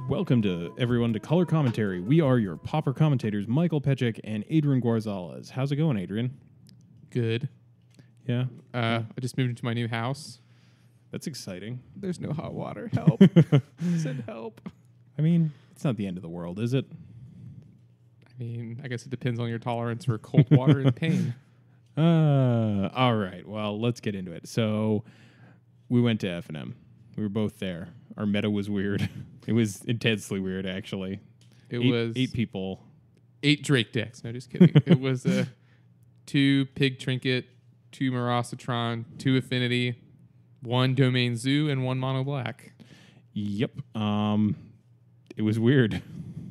Welcome to everyone to Color Commentary. We are your popper commentators, Michael Pechek and Adrian Guarzales. How's it going, Adrian? Good. Yeah? I just moved into my new house. That's exciting. There's no hot water. Help. Send help. I mean, it's not the end of the world, is it? I mean, I guess it depends on your tolerance for cold water and pain. All right. Well, let's get into it. So we went to F&M. We were both there. Our meta was weird. It was intensely weird, actually. It was 8 people. 8 Drake decks. No, just kidding. It was 2 Pig Trinket, 2 Morosatron, 2 Affinity, 1 Domain Zoo, and 1 Mono Black. Yep. It was weird.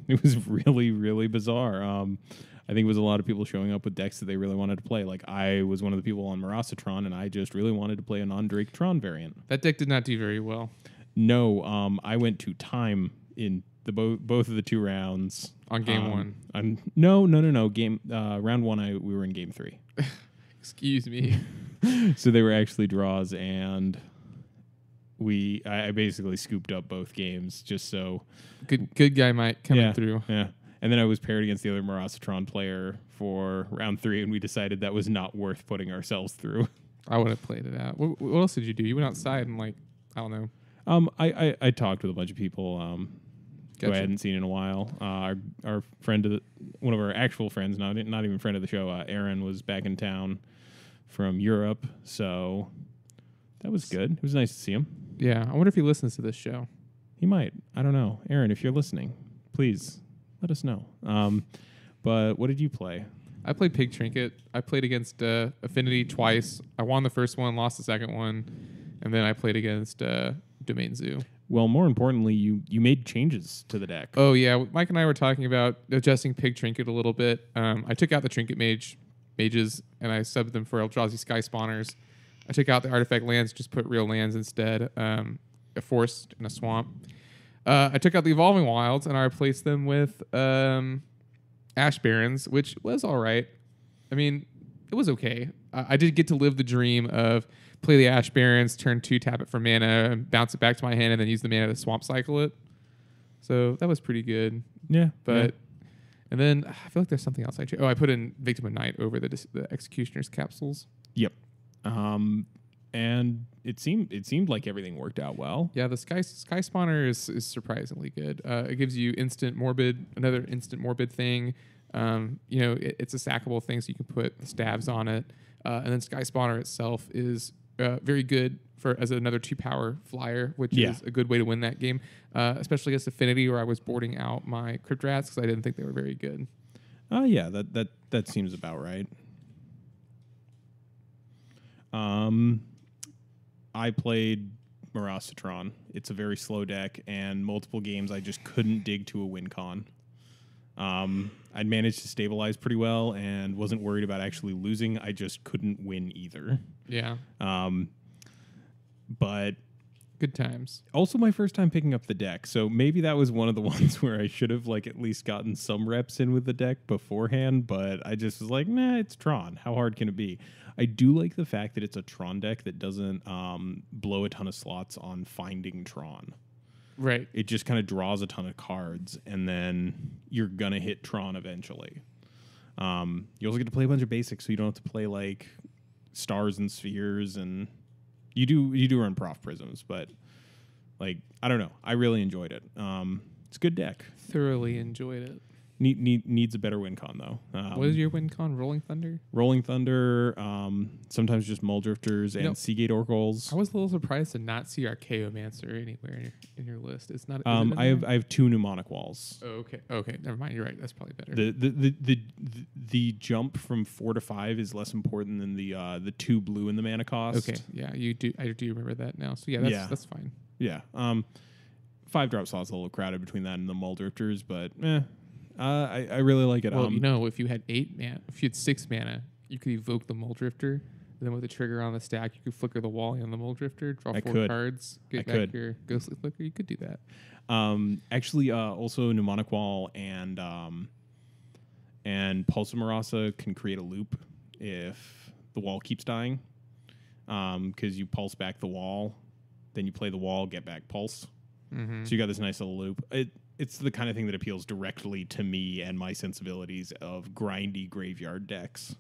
It was really, really bizarre. I think it was a lot of people showing up with decks that they really wanted to play. Like, I was one of the people on Morosatron, and I just really wanted to play a non-Drake Tron variant. That deck did not do very well. No, I went to time in the both of the 2 rounds. On game 1? No. Game round 1, we were in game 3. Excuse me. So they were actually draws, and I basically scooped up both games just so. Good guy Mike coming through. Yeah. And then I was paired against the other Morosatron player for round 3, and we decided that was not worth putting ourselves through. I would have played it out. What else did you do? You went outside and, like, I don't know. I talked with a bunch of people who I hadn't seen in a while. Our friend, one of our actual friends, not even friend of the show, Aaron, was back in town from Europe, so that was good. It was nice to see him. Yeah, I wonder if he listens to this show. He might. I don't know. Aaron, if you're listening, please let us know. But what did you play? I played Pig Trinket. I played against Affinity twice. I won the first one, lost the second one, and then I played against Domain Zoo. Well, more importantly, you made changes to the deck. Oh, yeah. Mike and I were talking about adjusting Pig Trinket a little bit. I took out the Trinket mages, and I subbed them for Eldrazi Sky Spawners. I took out the artifact lands, just put real lands instead, a forest and a swamp. I took out the Evolving Wilds, and I replaced them with Ash Barrens, which was all right. I mean, it was okay. I did get to live the dream of play the Ash Barrens, turn 2, tap it for mana, and bounce it back to my hand, and then use the mana to swamp cycle it. So that was pretty good. Yeah. But and then I feel like there's something else I I put in Victim of Night over the Executioner's capsules. Yep. And it seemed like everything worked out well. Yeah, the Sky Spawner is surprisingly good. It gives you another instant morbid thing. It's a sackable thing, so you can put stabs on it. And then Sky Spawner itself is very good as another 2-power flyer, which is a good way to win that game, especially against Affinity, where I was boarding out my Crypt Rats because I didn't think they were very good. Yeah, that seems about right. I played Morosatron. It's a very slow deck, and multiple games I just couldn't dig to a win con. I'd managed to stabilize pretty well and wasn't worried about actually losing. I just couldn't win either. Yeah. But good times. Also my first time picking up the deck, so maybe that was one of the ones where I should have at least gotten some reps in with the deck beforehand, but I just was like, nah, it's Tron. How hard can it be? I do like the fact that it's a Tron deck that doesn't blow a ton of slots on finding Tron. Right. It just kind of draws a ton of cards, and then you're going to hit Tron eventually. You also get to play a bunch of basics, so you don't have to play stars and spheres, and you do run Prof Prisms, but I don't know. I really enjoyed it. It's a good deck. Thoroughly enjoyed it. Needs a better win con though. What is your win con? Rolling Thunder? Rolling Thunder, sometimes just Mull Drifters and Seagate Oracles. I was a little surprised to not see Archaeomancer anywhere in your list. It's not. I have 2 Mnemonic Walls. Oh, okay. Okay, never mind. You're right. That's probably better. The jump from 4 to 5 is less important than the 2 blue in the mana cost. Okay. Yeah, you do. I do remember that now. So that's fine. Yeah. 5-drop slot's a little crowded between that and the Mull Drifters, but I really like it. Well, if you had 8 mana, if you had 6 mana, you could evoke the Mull Drifter. And then with the trigger on the stack, you could flicker the wall on the Mull Drifter, draw 4 cards, get back your Ghostly Flicker. You could do that. Actually, also Mnemonic Wall and Pulse of Marasa can create a loop if the wall keeps dying. Because you pulse back the wall, then you play the wall, get back Pulse. Mm-hmm. So you got this nice little loop. it's the kind of thing that appeals directly to me and my sensibilities of grindy graveyard decks.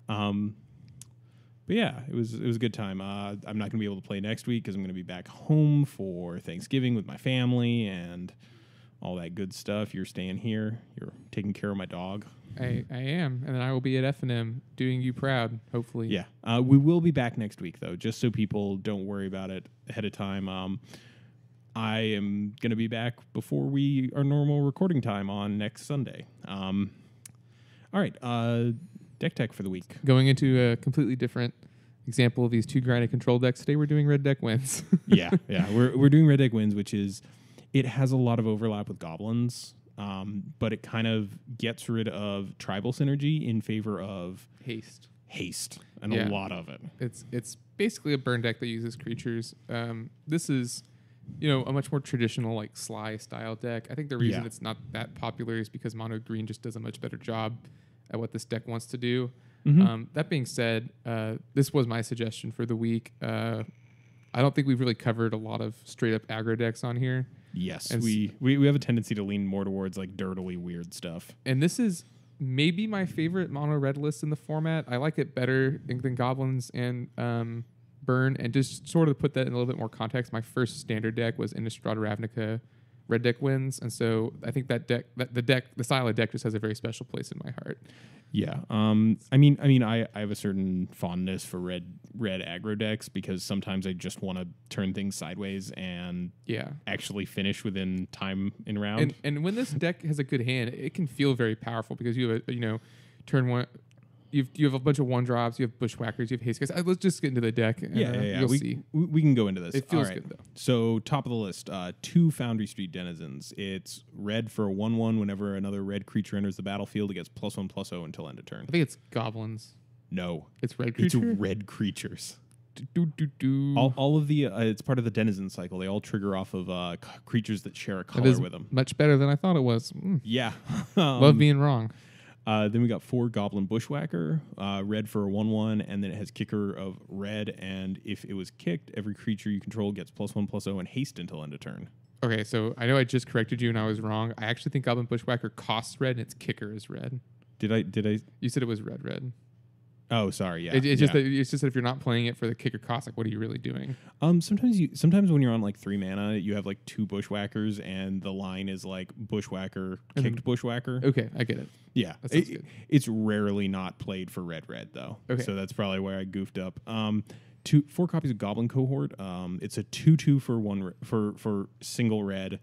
But yeah, it was a good time. I'm not going to be able to play next week because I'm going to be back home for Thanksgiving with my family and all that good stuff. You're staying here. You're taking care of my dog. I am, and then I will be at F&M doing you proud, hopefully. Yeah. We will be back next week, though, just so people don't worry about it ahead of time. I am going to be back before our normal recording time on next Sunday. All right. Deck tech for the week. Going into a completely different example of these two grinded control decks, today we're doing red deck wins. yeah. We're doing red deck wins, which is, it has a lot of overlap with goblins, but it kind of gets rid of tribal synergy in favor of Haste, and a lot of it. It's basically a burn deck that uses creatures. This is, a much more traditional like Sly style deck. I think the reason it's not that popular is because mono green just does a much better job at what this deck wants to do. Mm-hmm. That being said, this was my suggestion for the week. I don't think we've really covered a lot of straight up aggro decks on here. Yes, and we have a tendency to lean more towards like dirtily weird stuff. And this is maybe my favorite mono red list in the format. I like it better than Goblins and Burn. And just sort of put that in a little bit more context, my first standard deck was Innistrad Ravnica red deck wins, and so I think that deck, the style of deck, just has a very special place in my heart. Yeah. I have a certain fondness for red aggro decks because sometimes I just want to turn things sideways and actually finish within time in round. And when this deck has a good hand, it can feel very powerful because you have turn one. You have a bunch of 1-drops, you have Bushwhackers, you have Haste Guys. Let's just get into the deck. And, we can go into this. It feels good, though. So, top of the list, 2 Foundry Street Denizens. It's red for a 1/1. Whenever another red creature enters the battlefield, it gets +1/+0 until end of turn. I think it's Goblins. No. It's red creatures? It's red creatures. All of the it's part of the Denizen cycle. They all trigger off of creatures that share a color with them. Much better than I thought it was. Yeah. Love being wrong. Then we got 4 Goblin Bushwhacker, red for a 1/1, and then it has kicker of red, and if it was kicked, every creature you control gets +1/+0 and haste until end of turn. Okay, so I know I just corrected you and I was wrong. I actually think Goblin Bushwhacker costs red and its kicker is red. Did I? You said it was red. Oh, sorry. Yeah, it's just that if you're not playing it for the kicker cost, like what are you really doing? Sometimes when you're on like 3 mana, you have like 2 Bushwhackers, and the line is like Bushwhacker kicked Bushwhacker. Okay, I get it. Yeah, that sounds good. It's rarely not played for red though. Okay, so that's probably where I goofed up. 4 copies of Goblin Cohort. It's a 2/2 for one for single red,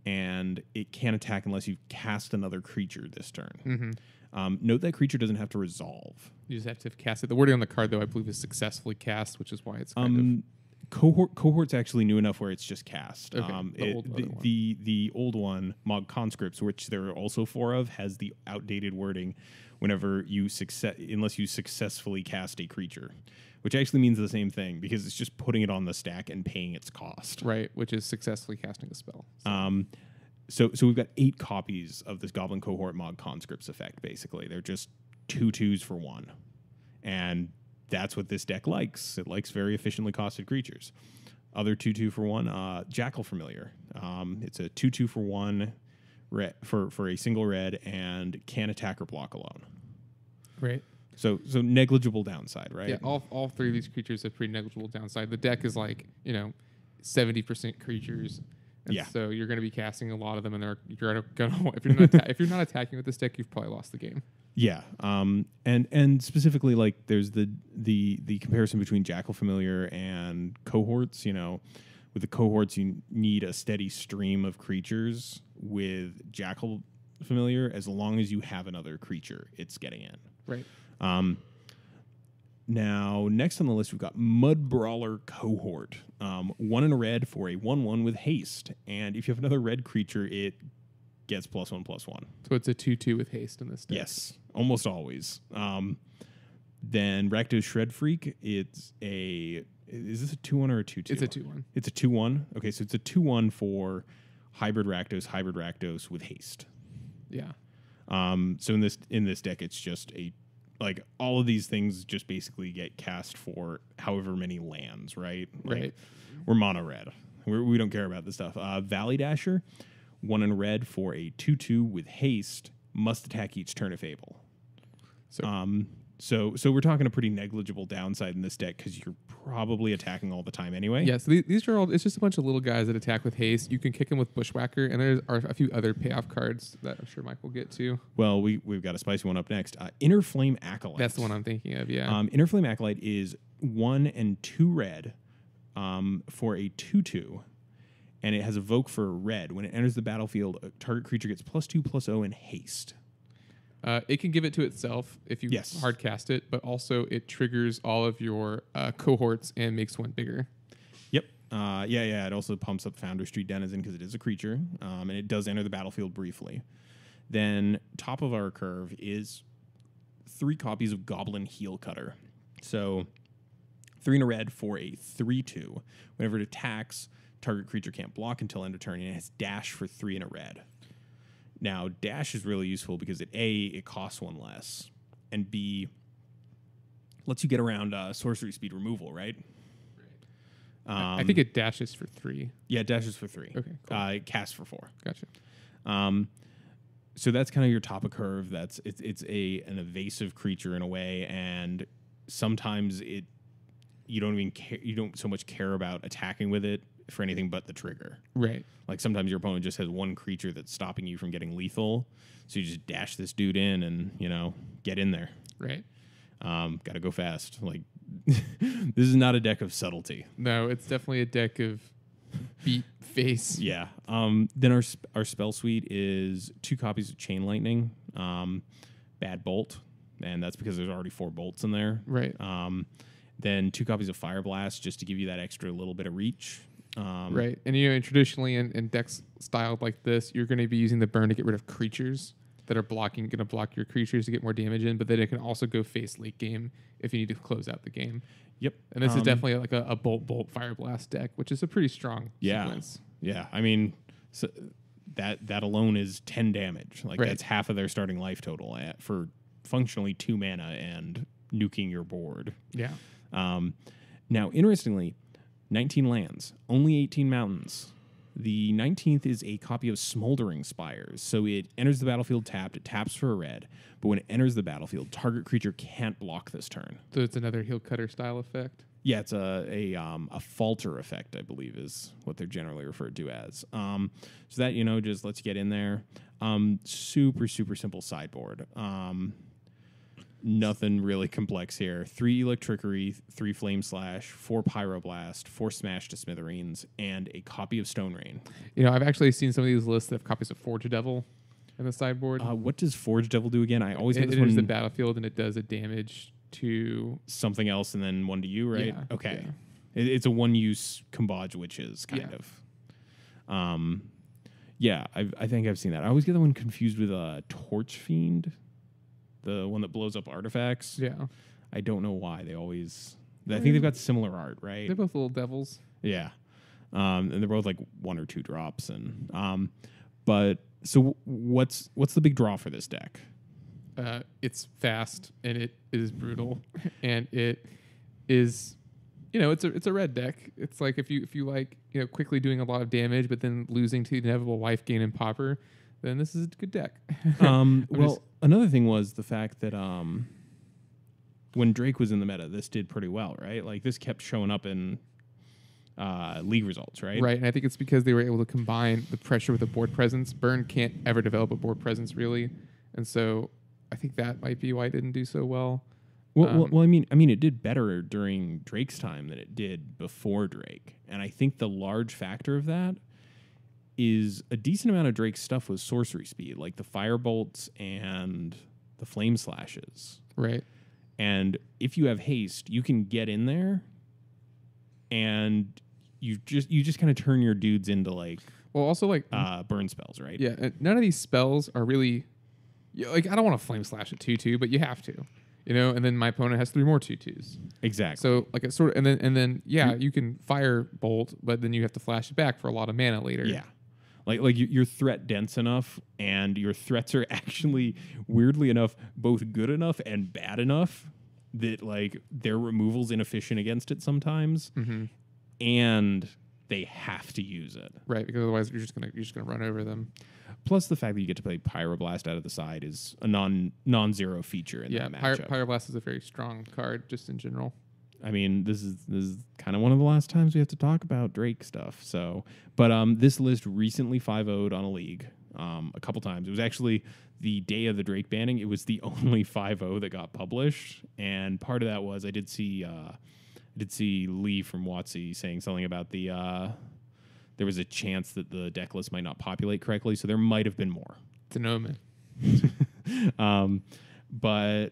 and it can't attack unless you cast another creature this turn. Mm-hmm. Note that creature doesn't have to resolve. You just have to cast it. The wording on the card, though, I believe is successfully cast, which is why it's kind of... Cohort's actually new enough where it's just cast. Okay, the old one, Mog Conscripts, which there are also 4 of, has the outdated wording whenever unless you successfully cast a creature, which actually means the same thing because it's just putting it on the stack and paying its cost. Right, which is successfully casting a spell. So we've got 8 copies of this Goblin Cohort Mog Conscripts effect, basically. They're just 2/2s for 1. And that's what this deck likes. It likes very efficiently costed creatures. Other 2/2 for 1, Jackal Familiar. It's a 2/2 for 1 for a single red and can attack or block alone. Right. So negligible downside, right? Yeah, all 3 of these creatures have pretty negligible downside. The deck is like, 70% creatures. And so you're going to be casting a lot of them, and you're gonna if you're not attacking with this deck, you've probably lost the game. Yeah. And specifically, like there's the comparison between Jackal Familiar and Cohorts. With the Cohorts, you need a steady stream of creatures. With Jackal Familiar, as long as you have another creature, it's getting in. Right. Now, next on the list, we've got Mud Brawler Cohort. 1 in a red for a 1/1 with haste. And if you have another red creature, it gets +1/+1. So it's a 2/2 with haste in this deck. Yes, almost always. Then Rakdos Shred Freak, is this a 2/1 or a 2/2? It's a 2/1. It's a 2/1? Okay, so it's a 2/1 for Hybrid Rakdos with haste. Yeah. So in this deck, it's just like all of these things just basically get cast for however many lands, right? Right. We're mono red. We don't care about this stuff. Valley Dasher, 1 in red for a 2/2 with haste. Must attack each turn if able. So we're talking a pretty negligible downside in this deck because you're probably attacking all the time anyway. Yeah, so these are all, it's just a bunch of little guys that attack with haste. You can kick them with Bushwhacker, and there are a few other payoff cards that I'm sure Mike will get to. Well, we've got a spicy one up next. Inner Flame Acolyte. That's the one I'm thinking of, yeah. Inner Flame Acolyte is 1 and 2 red for a 2/2, and it has Evoke for red. When it enters the battlefield, a target creature gets +2/+0 in haste. It can give it to itself if you hard cast it, but also it triggers all of your cohorts and makes one bigger. Yep. It also pumps up Founder Street Denizen because it is a creature, and it does enter the battlefield briefly. Then top of our curve is 3 copies of Goblin Heel Cutter. So 3 in a red for a 3/2. Whenever it attacks, target creature can't block until end of turn, and it has dash for 3 in a red. Now, dash is really useful because it costs 1 less, and B, lets you get around sorcery speed removal, right? I think it dashes for 3. Yeah, it dashes for 3. Okay, cool. It casts for 4. Gotcha. So that's kind of your top of curve. It's an evasive creature in a way, and sometimes you don't so much care about attacking with it for anything but the trigger. Right. Like sometimes your opponent just has one creature that's stopping you from getting lethal, so you just dash this dude in and, get in there. Right. Got to go fast. Like this is not a deck of subtlety. No, it's definitely a deck of beat face. Yeah. Then our spell suite is 2 copies of Chain Lightning, Bad Bolt, and that's because there's already 4 bolts in there. Right. Then 2 copies of Fire Blast just to give you that extra little bit of reach. Right. And traditionally in decks styled like this, you're going to be using the burn to get rid of creatures that are going to block your creatures to get more damage in, but then it can also go face late game if you need to close out the game. Yep. And this is definitely like a bolt Fire Blast deck, which is a pretty strong sequence. Yeah. I mean, so that alone is 10 damage. Like that's half of their starting life total for functionally 2 mana and nuking your board. Yeah. Now, interestingly, 19 lands, only 18 mountains. The 19th is a copy of Smoldering Spires. So it enters the battlefield tapped. It taps for a red. But when it enters the battlefield, target creature can't block this turn. So it's another Heel Cutter style effect? Yeah, it's a falter effect, I believe, is what they're generally referred to as. So that, just lets you get in there. Super, super simple sideboard. Nothing really complex here. 3 Electrickery, 3 Flame Slash, 4 Pyroblast, 4 Smash to Smithereens, and a copy of Stone Rain. I've actually seen some of these lists that have copies of Forge Devil in the sideboard. What does Forge Devil do again? I always get this one. It one. enters the battlefield and it does a damage to something else and then 1 to you, right? Yeah, okay. Yeah. It's a 1-use Combage Witches kind of. I think I've seen that. I always get that one confused with Torch Fiend. The one that blows up artifacts. Yeah. I don't know why. I think they've got similar art, right? They're both little devils. Yeah. And they're both like 1 or 2 drops. And but so what's the big draw for this deck? It's fast and it is brutal. And it is it's a red deck. It's like if you like, quickly doing a lot of damage but then losing to the inevitable life gain and pauper, then this is a good deck. Another thing was the fact that when Drake was in the meta, this did pretty well, right? Like this kept showing up in league results, right? Right, and I think it's because they were able to combine the pressure with the board presence. Burn can't ever develop a board presence really, and so I think that might be why it didn't do so well. Well, I mean, it did better during Drake's time than it did before Drake, and I think the large factor of that is a decent amount of Drake's stuff was sorcery speed, like the Fire Bolts and the Flame Slashes. Right. And if you have haste, you can get in there and you just kind of turn your dudes into burn spells, right? Yeah, and none of these spells are really I don't want to Flame Slash at 2/2, but you have to. And then my opponent has 3 more 2/2s. Exactly. So it's sort of, and then you can Fire Bolt, but then you have to flash it back for a lot of mana later. Yeah. Like you're threat dense enough, and your threats are actually, weirdly enough, both good enough and bad enough that their removal's inefficient against it sometimes, and they have to use it. Right, because otherwise you're just gonna run over them. Plus, the fact that you get to play Pyroblast out of the side is a non-zero feature in that matchup. Pyroblast is a very strong card, just in general. I mean, this is kind of one of the last times we have to talk about Drake stuff. So, but this list recently 5-0'd on a league a couple times. It was actually the day of the Drake banning. It was the only 5-0 that got published, and part of that was I did see Lee from WotC saying something about there was a chance that the deck list might not populate correctly, so there might have been more. It's an omen. But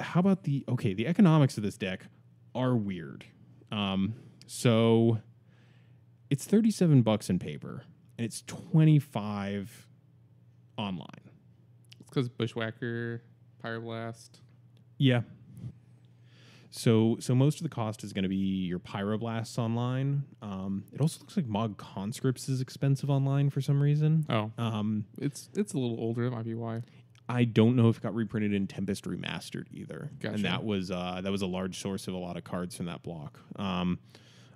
how about the economics of this deck are weird. So it's $37 in paper and it's $25 online. It's because Bushwhacker, Pyroblast. Yeah. So most of the cost is going to be your Pyroblasts online. It also looks like Mog Conscripts is expensive online for some reason. Oh. It's a little older. That might be why. I don't know if it got reprinted in Tempest Remastered either. Gotcha. And that was a large source of a lot of cards from that block.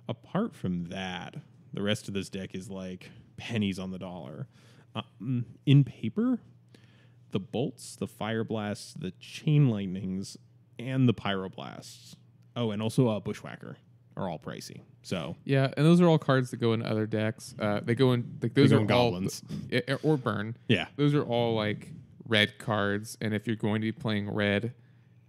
Apart from that, the rest of this deck is like pennies on the dollar. In paper, the bolts, the fire blasts, the chain lightnings, and the pyroblasts. Oh, and also Bushwhacker are all pricey. So yeah, and those are all cards that go in other decks. They go in like those are all goblins or burn. Yeah, those are all like red cards, and if you're going to be playing red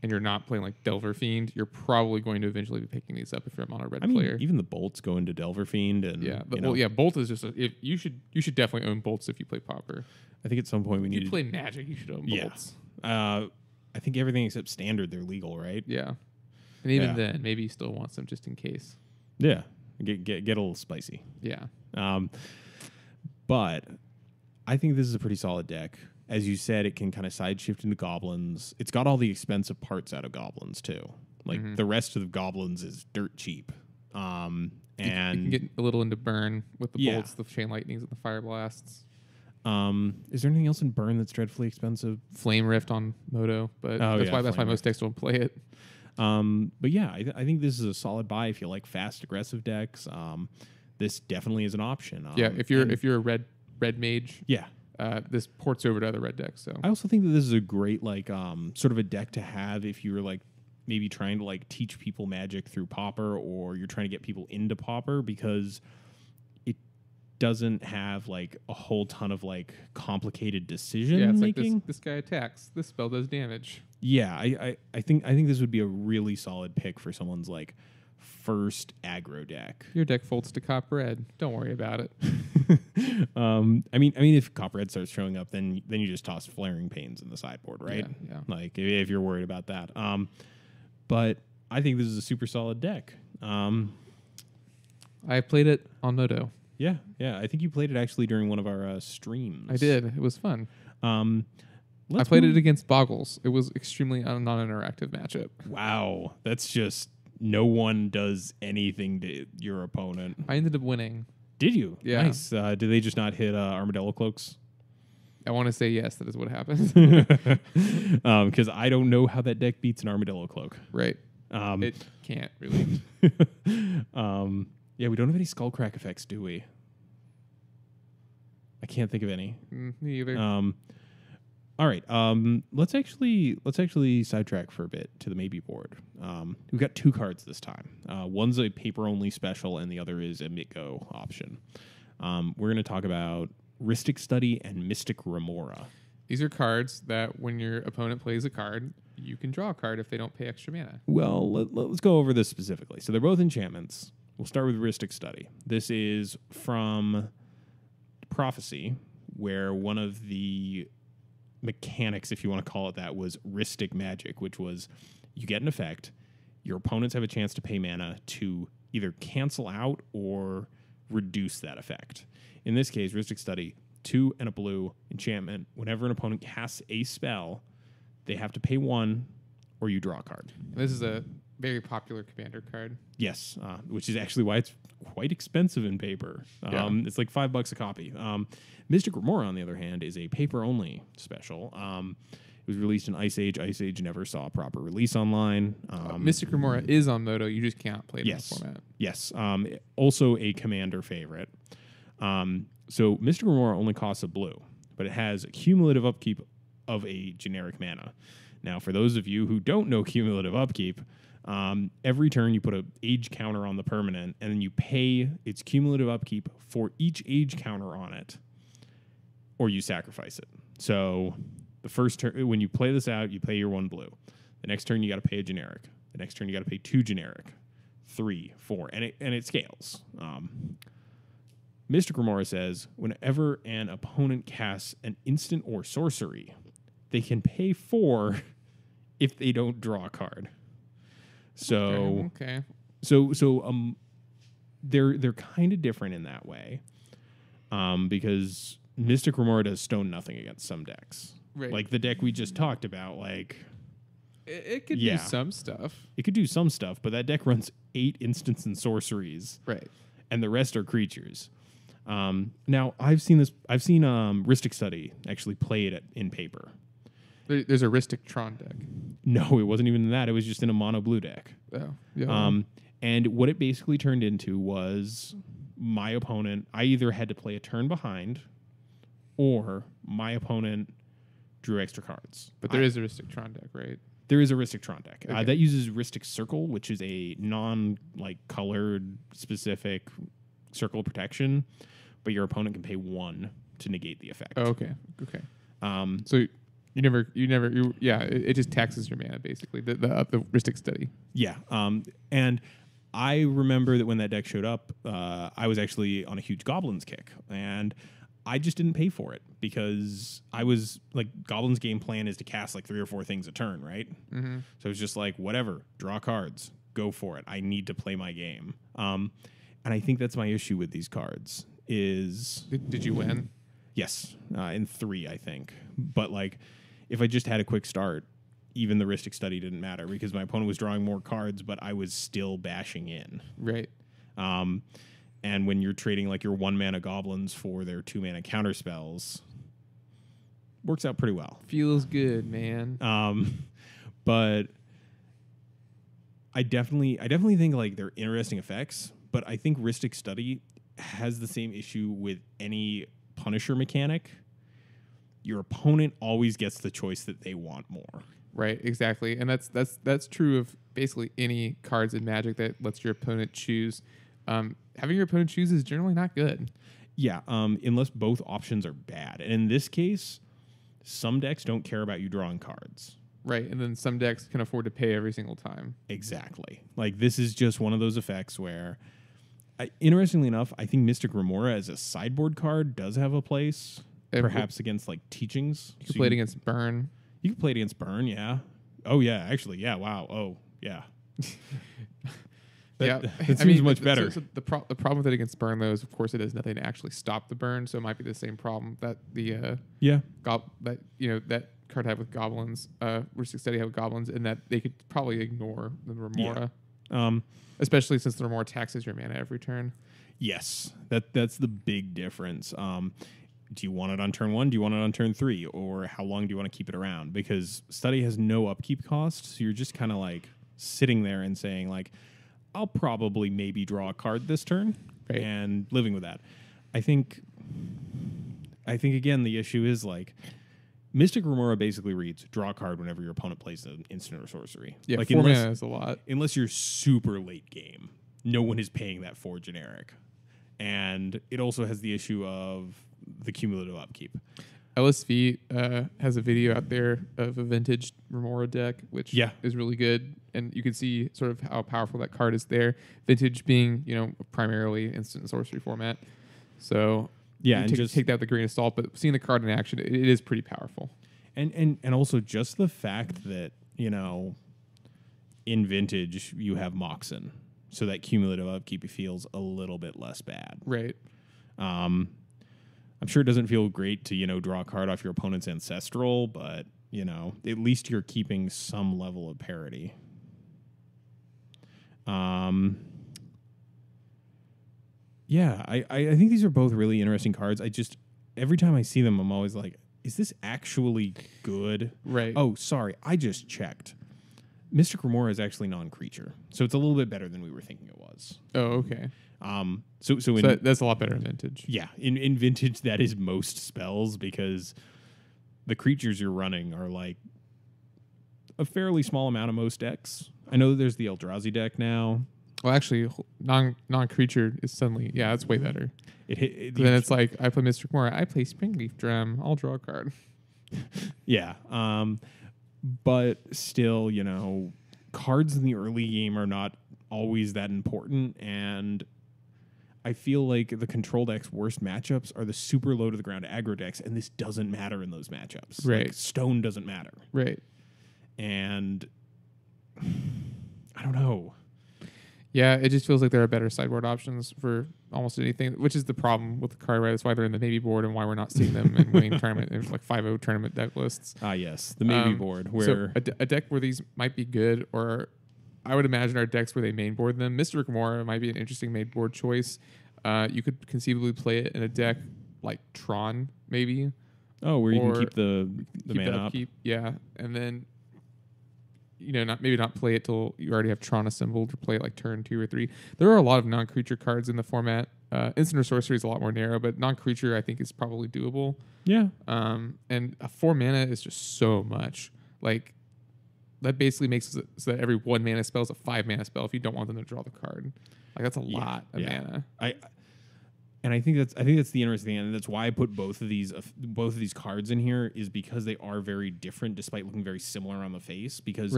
and you're not playing like Delver Fiend, you're probably going to eventually be picking these up if you're a mono red player. Even the bolts go into Delver Fiend, and Bolt is just you should definitely own bolts if you play Pauper. I think at some point if you play Magic, you should own bolts. I think everything except standard they're legal, right? Yeah, and even then, maybe you still want some just in case. Yeah, get a little spicy. Yeah, but I think this is a pretty solid deck. As you said, it can kind of side shift into goblins. It's got all the expensive parts out of goblins too. Like the rest of the goblins is dirt cheap. And you can get a little into burn with the bolts, the chain lightnings, and the fire blasts. Is there anything else in burn that's dreadfully expensive? Flame Rift on Moto, but that's why most decks don't play it. But yeah, I think this is a solid buy if you like fast aggressive decks. This definitely is an option. If you're a red mage, yeah. This ports over to other red decks. So I also think that this is a great sort of a deck to have if you're like maybe trying to like teach people Magic through Pauper, or you're trying to get people into Pauper, because it doesn't have like a whole ton of like complicated decision making. Like this guy attacks, this spell does damage. Yeah, I think this would be a really solid pick for someone's like first aggro deck. Your deck folds to Cop Red. Don't worry about it. I mean, if Copperhead starts showing up, then you just toss Flaring Pains in the sideboard, right? Yeah. Like if you're worried about that. But I think this is a super solid deck. I played it on Moto. Yeah. I think you played it actually during one of our streams. I did. It was fun. I played it against Boggles. It was extremely non-interactive matchup. Wow, that's just no one does anything to your opponent. I ended up winning. Did you? Yeah. Nice. Did they just not hit Armadillo Cloaks? I want to say yes, that is what happened. Because I don't know how that deck beats an Armadillo Cloak. Right. It can't really. Yeah, we don't have any Skullcrack effects, do we? I can't think of any. Me either. All right. Let's actually sidetrack for a bit to the maybe board. We've got two cards this time. One's a paper only special, and the other is a Mitgo option. We're going to talk about Rhystic Study and Mystic Remora. These are cards that when your opponent plays a card, you can draw a card if they don't pay extra mana. Well, let's go over this specifically. So they're both enchantments. We'll start with Rhystic Study. This is from Prophecy, where one of the mechanics, if you want to call it that, was Rhystic Magic, which was you get an effect, your opponents have a chance to pay mana to either cancel out or reduce that effect. In this case, Rhystic Study, 2 and a blue enchantment. Whenever an opponent casts a spell, they have to pay 1 or you draw a card. This is a very popular commander card. Yes, which is actually why it's quite expensive in paper. It's like $5 a copy. Mystic Remora, on the other hand, is a paper-only special. It was released in Ice Age. Ice Age never saw a proper release online. Mystic Remora is on Moto. You just can't play it in the format. Yes. Also a Commander favorite. So Mystic Remora only costs a blue, but it has cumulative upkeep of a generic mana. Now, for those of you who don't know cumulative upkeep, every turn you put an age counter on the permanent, and then you pay its cumulative upkeep for each age counter on it, or you sacrifice it. So the first turn, when you play this out, you pay your 1 blue. The next turn, you got to pay a generic. The next turn, you got to pay 2 generic, 3, 4, and it scales. Mystic Remora says, whenever an opponent casts an instant or sorcery, they can pay 4 if they don't draw a card. So okay. So they're kind of different in that way, because Mystic Remora does stone nothing against some decks, Right. like the deck we just talked about. Like it could do some stuff. It could do some stuff, but that deck runs 8 instants and sorceries, Right, and the rest are creatures. Now I've seen Rhystic Study actually play it in paper. There's a Rhystic Tron deck. No, it wasn't even that. It was just in a mono blue deck. Oh, yeah. And what it basically turned into was my opponent, I either had to play a turn behind, or my opponent drew extra cards. But there is a Rhystic Tron deck, right? There is a Rhystic Tron deck. Okay. That uses Rhystic Circle, which is a colored specific circle protection, but your opponent can pay 1 to negate the effect. Oh, okay. So it just taxes your mana basically. The Rhystic Study. Yeah. And I remember that when that deck showed up, I was actually on a huge Goblins kick, and I just didn't pay for it because I was like, Goblins' game plan is to cast like 3 or 4 things a turn, right? Mm-hmm. So it's just like, whatever, draw cards, go for it. I need to play my game. And I think that's my issue with these cards is... Did you win? Yes, in 3, I think. But like, if I just had a quick start, even the Rhystic Study didn't matter because my opponent was drawing more cards, but I was still bashing in. Right. And when you're trading like your 1 mana goblins for their 2 mana counter spells, works out pretty well. Feels good, man. But I definitely think like they're interesting effects, but I think Rhystic Study has the same issue with any Punisher mechanic. Your opponent always gets the choice that they want more. Right, exactly. And that's true of basically any cards in Magic that lets your opponent choose. Having your opponent choose is generally not good. Yeah, unless both options are bad. And in this case, some decks don't care about you drawing cards. Right, and then some decks can afford to pay every single time. Exactly. Like, this is just one of those effects where, interestingly enough, I think Mystic Remora as a sideboard card does have a place, perhaps against, like, Teachings. You can play it against Burn. You can play it against Burn, yeah. Oh, yeah, actually, yeah, wow. Oh, yeah. That seems much better. So the problem with it against Burn, though, is of course it does nothing to actually stop the burn. So it might be the same problem that that card had with Goblins, Rhystic Study had with Goblins, and that they could probably ignore the Remora, especially since the Remora taxes your mana every turn. Yes, that's the big difference. Do you want it on turn 1? Do you want it on turn 3? Or how long do you want to keep it around? Because Study has no upkeep cost, so you're just kind of like sitting there and saying like, I'll probably maybe draw a card this turn, right, and living with that. I think again, the issue is like Mystic Remora basically reads draw a card whenever your opponent plays an instant or sorcery. Yeah, like 4 mana is a lot. Unless you're super late game, no one is paying that for generic. And it also has the issue of the cumulative upkeep. LSV has a video out there of a vintage Remora deck, which is really good, and you can see sort of how powerful that card is there. Vintage being, primarily instant sorcery format. So yeah, and just take that with a grain of salt, but seeing the card in action, it is pretty powerful. And also just the fact that, in Vintage you have Moxen, so that cumulative upkeep feels a little bit less bad. Right. I'm sure it doesn't feel great to, draw a card off your opponent's Ancestral, but, at least you're keeping some level of parity. Yeah, I think these are both really interesting cards. Every time I see them, I'm always like, is this actually good? Right. Oh, sorry, I just checked. Mystic Remora is actually non-creature, so it's a little bit better than we were thinking it was. Oh, okay. So in, that's a lot better in Vintage. yeah, in Vintage that is most spells because the creatures you're running are like a fairly small amount of most decks. I know there's the Eldrazi deck now. Well, actually, non-creature is suddenly, it's way better. Then it's like, I play Mystic Remora, I play Springleaf Drum, I'll draw a card. Yeah. But still, cards in the early game are not always that important, and I feel like the control deck's worst matchups are the super low to the ground aggro decks, and this doesn't matter in those matchups. Right. Like, stone doesn't matter. Right. And I don't know. Yeah, it just feels like there are better sideboard options for almost anything, which is the problem with the card, right? That's why they're in the maybe board and why we're not seeing them in winning tournament, in like 5-0 tournament deck lists. Ah, yes, the maybe board where so a deck where these might be good, or I would imagine are decks where they main board them. Mystic Remora might be an interesting main board choice. You could conceivably play it in a deck like Tron, maybe. Oh, where you can keep the mana up. Yeah, and then not play it till you already have Tron assembled, or play it like turn 2 or 3. There are a lot of non-creature cards in the format. Instant or sorcery is a lot more narrow, but non-creature I think is probably doable. Yeah. And a 4 mana is just so much. Like that basically makes it so that every 1 mana spell is a 5 mana spell if you don't want them to draw the card. Like that's a lot of mana. I think that's the interesting thing, and that's why I put both of these cards in here, is because they are very different despite looking very similar on the face. Because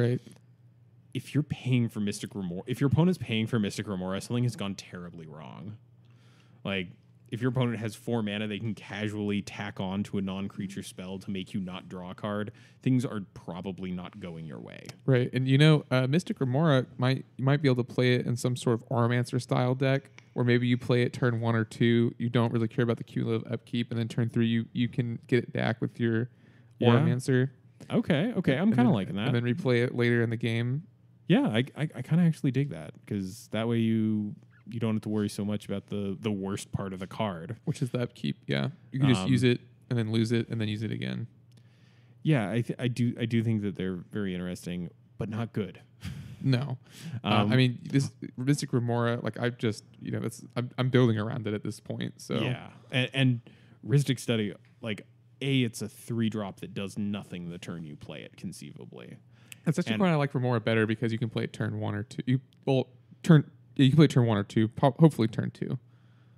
if you're paying for Mystic Remora, if your opponent's paying for Mystic Remora, something has gone terribly wrong. Like if your opponent has 4 mana, they can casually tack on to a non-creature spell to make you not draw a card. Things are probably not going your way. Right, and Mystic Remora you might be able to play it in some sort of Aromancer style deck, or maybe you play it turn 1 or 2. You don't really care about the cumulative upkeep, and then turn 3 you can get it back with your Aromancer. Okay, I'm kind of liking that. And then replay it later in the game. Yeah, I kind of actually dig that, because that way you don't have to worry so much about the worst part of the card, which is the upkeep. Yeah, you can just use it and then lose it and then use it again. Yeah, I do think that they're very interesting, but not good. No, I mean this Mystic Remora, like I just I'm building around it at this point. So yeah, and Rhystic Study, like it's a 3-drop that does nothing the turn you play it conceivably. That's actually why I like Remora better, because you can play it turn 1 or 2. You can play turn 1 or 2, hopefully turn 2.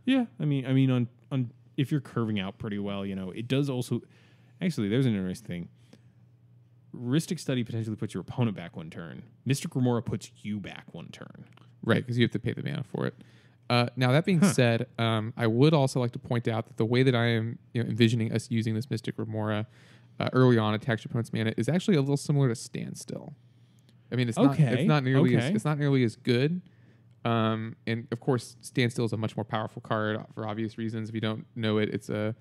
Yeah, I mean on if you're curving out pretty well, it does also. Actually, there's an interesting thing. Rhystic Study potentially puts your opponent back 1 turn. Mystic Remora puts you back 1 turn. Right, because you have to pay the mana for it. Now, that being said, I would also like to point out that the way that I am envisioning us using this Mystic Remora early on, attach your opponent's mana, is actually a little similar to Standstill. I mean, it's not nearly as good. And of course, Standstill is a much more powerful card for obvious reasons. If you don't know it, it's a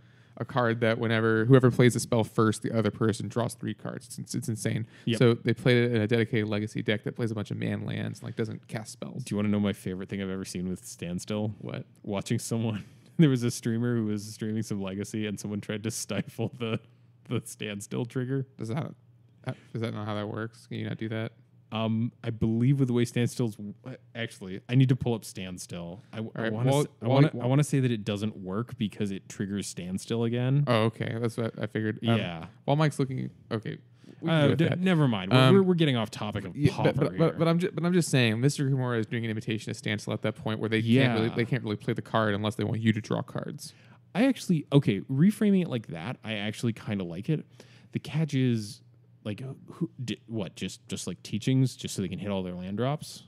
card that whenever whoever plays the spell first, the other person draws 3 cards. It's insane. Yep. So they played it in a dedicated legacy deck that plays a bunch of man lands, and doesn't cast spells. Do you want to know my favorite thing I've ever seen with Standstill? What? Watching someone. There was a streamer who was streaming some legacy, and someone tried to stifle the Standstill trigger. Is that not how that works? Can you not do that? I believe with the way Standstill's actually, I need to pull up Standstill. I want to say that it doesn't work because it triggers Standstill again. Oh, okay, that's what I figured. Yeah. While Mike's looking, okay, never mind. We're getting off topic of Pauper here. But I'm just saying, Mr. Kimura is doing an imitation of Standstill at that point where they can't really play the card unless they want you to draw cards. Reframing it like that, I actually kind of like it. The catch is. Just like teachings, just so they can hit all their land drops?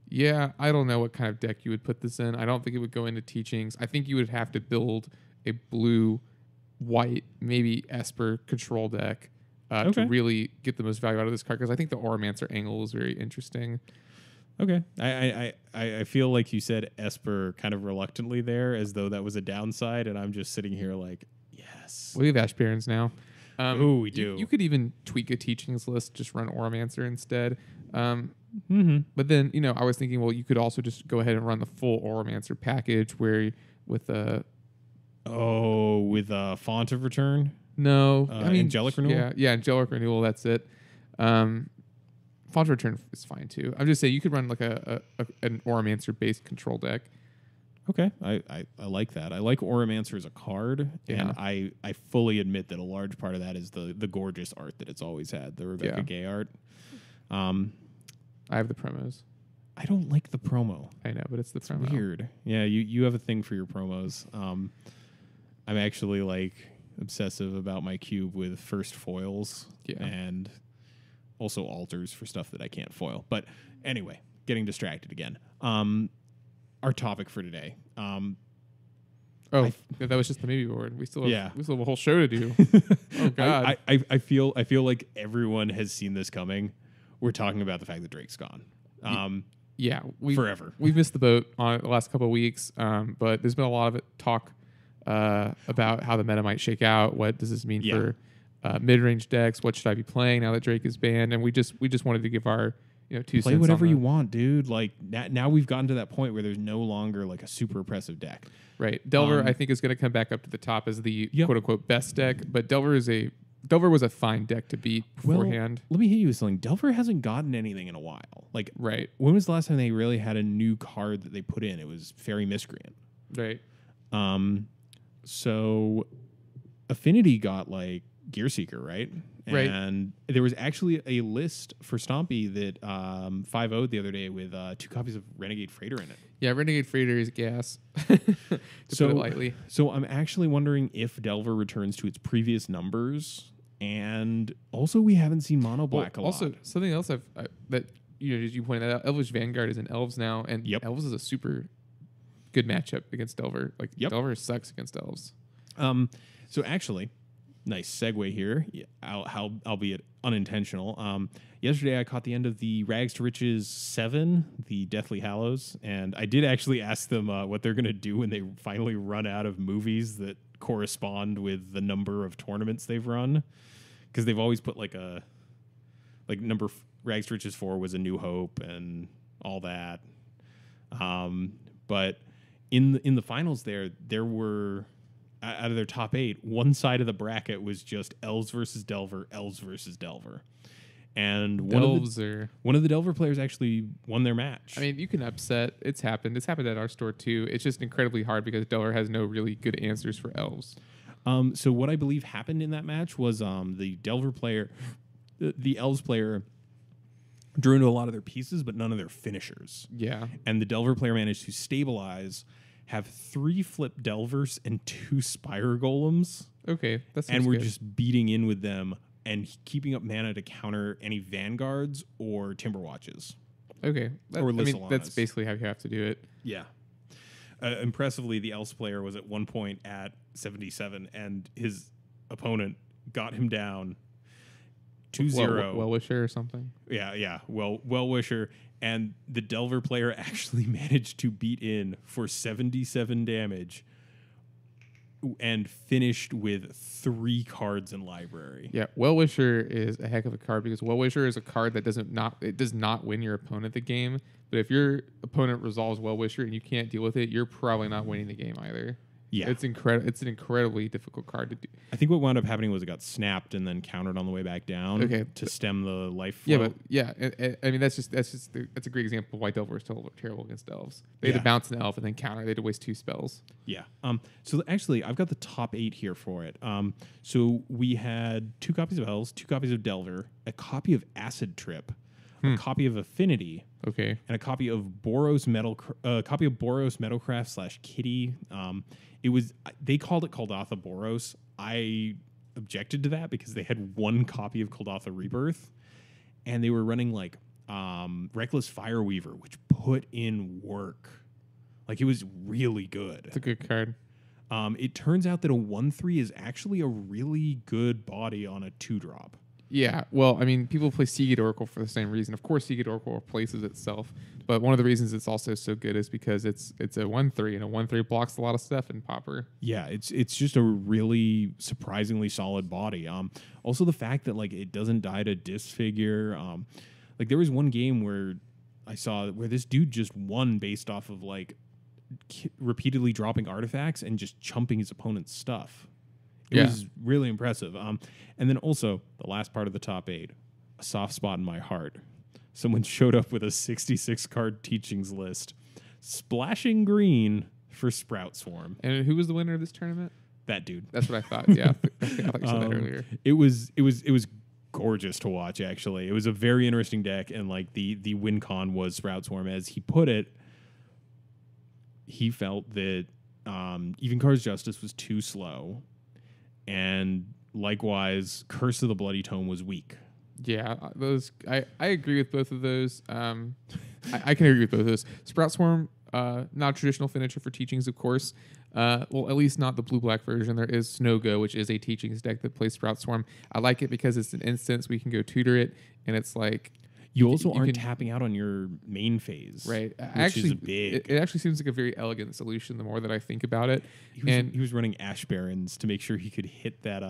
Yeah, I don't know what kind of deck you would put this in. I don't think it would go into teachings. I think you would have to build a blue-white, maybe Esper control deck to really get the most value out of this card, because I think the Aromancer angle is very interesting. Okay. I feel like you said Esper kind of reluctantly there, as though that was a downside, and I'm just sitting here like, yes. We have Ash Barons now. We do. You could even tweak a teachings list, just run Aromancer instead. But then, I was thinking, well, you could also just go ahead and run the full Aromancer package, where with Oh, with Font of Return? No, Angelic Renewal? Yeah, Angelic Renewal. That's it. Font Return is fine too. I'm just saying you could run like an Oromancer based control deck. Okay, I like that. I like Oromancer as a card, and I fully admit that a large part of that is the gorgeous art that it's always had, the Rebecca Gay art. I have the promos. I don't like the promo. I know, but it's the promo. Weird. Yeah, you have a thing for your promos. I'm actually like obsessive about my cube with first foils and also alters for stuff that I can't foil. But anyway, getting distracted again. Our topic for today. That was just the maybe board. We still have a whole show to do. Oh God. I feel like everyone has seen this coming. We're talking about the fact that Drake's gone. Forever. We missed the boat on it the last couple of weeks, but there's been a lot of talk about how the meta might shake out. What does this mean for mid-range decks? What should I be playing now that Drake is banned? And we just wanted to give our 2 cents. Play whatever you want, dude. Like now we've gotten to that point where there's no longer like a super oppressive deck. Right. Delver, I think, is going to come back up to the top as the quote-unquote best deck, but Delver was a fine deck to beat beforehand. Let me hit you with something. Delver hasn't gotten anything in a while. Like, right. When was the last time they really had a new card that they put in? It was Fairy Miscreant. Right. So Affinity got like Gear Seeker, right? Right. And there was actually a list for Stompy that 5-0'd the other day with 2 copies of Renegade Freighter in it. Yeah, Renegade Freighter is gas. To put it lightly. So I'm actually wondering if Delver returns to its previous numbers. And also, we haven't seen Mono Black a lot. Also, something else that you pointed out, Elvish Vanguard is in Elves now, and Elves is a super good matchup against Delver. Like Delver sucks against Elves. So actually, nice segue here, albeit unintentional. Yesterday, I caught the end of the Rags to Riches 7, the Deathly Hallows, and I did actually ask them what they're going to do when they finally run out of movies that correspond with the number of tournaments they've run, because they've always put like Rags to Riches 4 was A New Hope and all that. But in the finals there were, out of their top 8, one side of the bracket was just Elves versus Delver, Elves versus Delver. And one of the Delver players actually won their match. I mean, you can upset. It's happened. It's happened at our store too. It's just incredibly hard because Delver has no really good answers for Elves. So what I believe happened in that match was the Delver player, the Elves player, drew into a lot of their pieces, but none of their finishers. Yeah. And the Delver player managed to stabilize, have 3 flip Delvers and 2 Spire Golems. Okay, that's and we're just beating in with them and keeping up mana to counter any Vanguards or Timberwatches. Okay. That's basically how you have to do it. Yeah. Impressively, the Elves player was at one point at 77, and his opponent got him down 2-0. Well-wisher or something? Yeah. Well-wisher. And the Delver player actually managed to beat in for 77 damage and finished with 3 cards in library. Yeah, Well-Wisher is a heck of a card because Well-Wisher is a card that does not win your opponent the game. But if your opponent resolves Well-Wisher and you can't deal with it, you're probably not winning the game either. Yeah, it's It's an incredibly difficult card to do. I think what wound up happening was it got snapped and then countered on the way back down. To stem the life flow. I mean that's a great example of why Delver is terrible against Elves. They had to bounce an Elf and then counter. They had to waste 2 spells. Yeah. So actually, I've got the top 8 here for it. So we had 2 copies of Elves, 2 copies of Delver, a copy of Acid Trip, a copy of Affinity. Okay. And a copy of Boros Metalcraft / Kitty. They called it Kuldotha Boros. I objected to that because they had 1 copy of Kuldotha Rebirth, and they were running like Reckless Fireweaver, which put in work. Like, it was really good. It's a good card. It turns out that a 1/3 is actually a really good body on a 2-drop. Yeah, well, I mean, people play Seagate Oracle for the same reason. Of course, Seagate Oracle replaces itself, but one of the reasons it's also so good is because it's a 1/3, and a 1/3 blocks a lot of stuff in Pauper. Yeah, it's just a really surprisingly solid body. Also the fact that like it doesn't die to disfigure. Like there was one game where I saw where this dude just won based off of like repeatedly dropping artifacts and just chumping his opponent's stuff. It was really impressive. And then also the last part of the top 8, a soft spot in my heart. Someone showed up with a 66 card teachings list, splashing green for Sprout Swarm. And who was the winner of this tournament? That dude. That's what I thought. Yeah, I thought you said that earlier. It was gorgeous to watch. Actually, it was a very interesting deck, and like the win con was Sprout Swarm, as he put it. He felt that Even Car's Justice was too slow, and likewise, Curse of the Bloody Tome was weak. Yeah, those I agree with both of those. I can agree with both of those. Sprout Swarm, not a traditional finisher for teachings, of course. Well, at least not the blue-black version. There is Snow Go, which is a teachings deck that plays Sprout Swarm. I like it because it's an instance. We can go tutor it, and it's like... You also aren't tapping out on your main phase. Right. Which is big. It actually seems like a very elegant solution the more that I think about it. He was running Ash Barons to make sure he could hit that...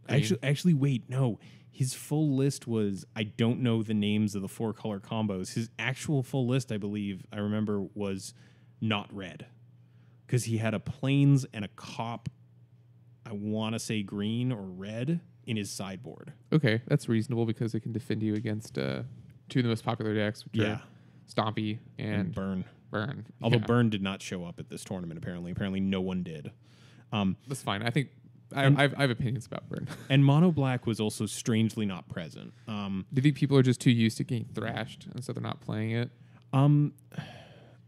Actually, wait, no. His full list was... I don't know the names of the 4-color combos. His actual full list, I believe, I remember, was not red. Because he had a Plains and a Cop, I want to say green or red, in his sideboard. Okay, that's reasonable because it can defend you against 2 of the most popular decks, which are Stompy and Burn. Burn. Although Burn did not show up at this tournament, apparently. Apparently no one did. That's fine. I think I have opinions about Burn. And Mono Black was also strangely not present. Do you think people are just too used to getting thrashed, and so they're not playing it?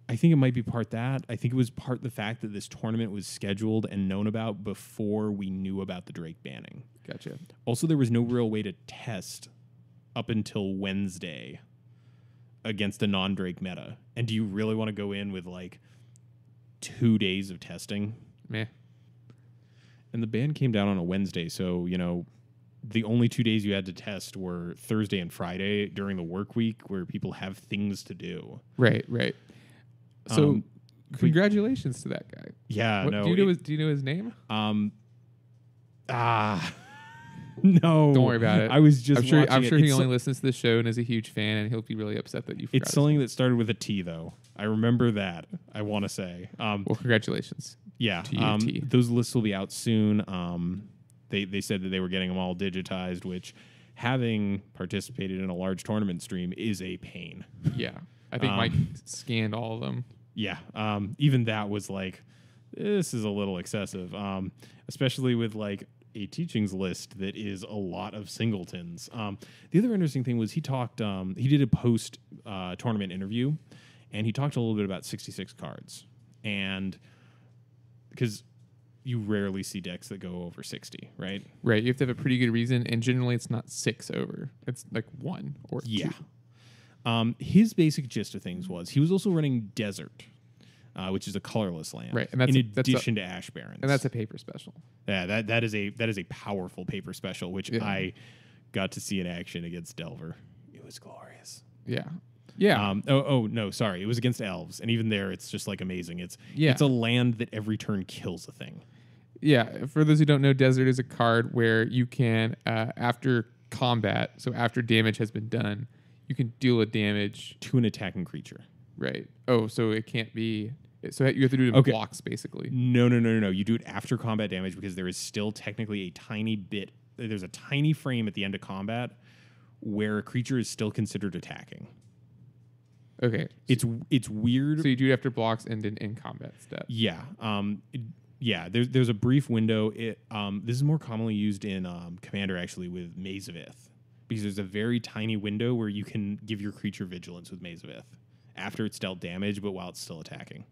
I think it might be part that. I think it was part the fact that this tournament was scheduled and known about before we knew about the Drake banning. Gotcha. Also, there was no real way to test up until Wednesday against a non-Drake meta. And do you really want to go in with like 2 days of testing? Meh. And the ban came down on a Wednesday, so, you know, the only 2 days you had to test were Thursday and Friday during the work week where people have things to do. Right. So, congratulations to that guy. Yeah, do you know his name? No. Don't worry about it. I was just I'm sure he only listens to the show and is a huge fan, and he'll be really upset that you forgot. It's something that started with a T, though. I remember that, I want to say. Well, congratulations. Yeah. To you, T. Those lists will be out soon. They said that they were getting them all digitized, which, having participated in a large tournament stream, is a pain. Yeah. I think Mike scanned all of them. Yeah. Even that was like, this is a little excessive, especially with like a teachings list that is a lot of singletons. The other interesting thing was he did a post tournament interview, and he talked a little bit about 66 cards. And because you rarely see decks that go over 60, right? Right. You have to have a pretty good reason, and generally it's not 6 over. It's like 1 or 2. His basic gist of things was he was also running Desert, which is a colorless land, right? And that's in addition to Ash Barrens, and that's a paper special. Yeah, that is a powerful paper special, which I got to see in action against Delver. It was glorious. Yeah. No, sorry, it was against Elves, and even there, it's just like amazing. It's a land that every turn kills a thing. Yeah. For those who don't know, Desert is a card where you can after combat, so after damage has been done, you can deal a damage to an attacking creature. Right. Oh, so it can't be... So you have to do it in blocks, basically. No. You do it after combat damage because there is still technically a tiny bit... There's a tiny frame at the end of combat where a creature is still considered attacking. Okay. It's weird. So you do it after blocks and in combat step. Yeah. There's a brief window. This is more commonly used in Commander, actually, with Maze of Ith. Because there's a very tiny window where you can give your creature vigilance with Maze of Ith after it's dealt damage, but while it's still attacking.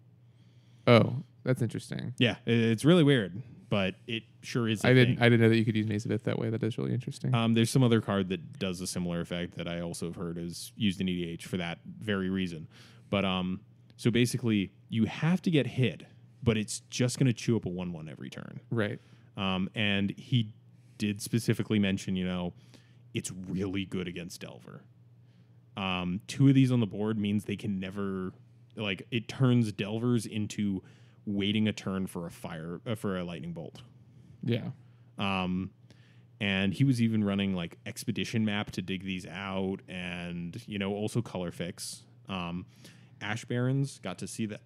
Oh, that's interesting. Yeah, it's really weird, but it sure is. I didn't know that you could use Maze of Ith that way. That is really interesting. There's some other card that does a similar effect that I also have heard is used in EDH for that very reason. But so basically, you have to get hit, but it's just going to chew up a 1/1 every turn. Right. And he did specifically mention, it's really good against Delver. 2 of these on the board means they can never, it turns Delvers into waiting a turn for a lightning bolt. Yeah. And he was even running expedition map to dig these out, and also color fix. Ash Barons got to see that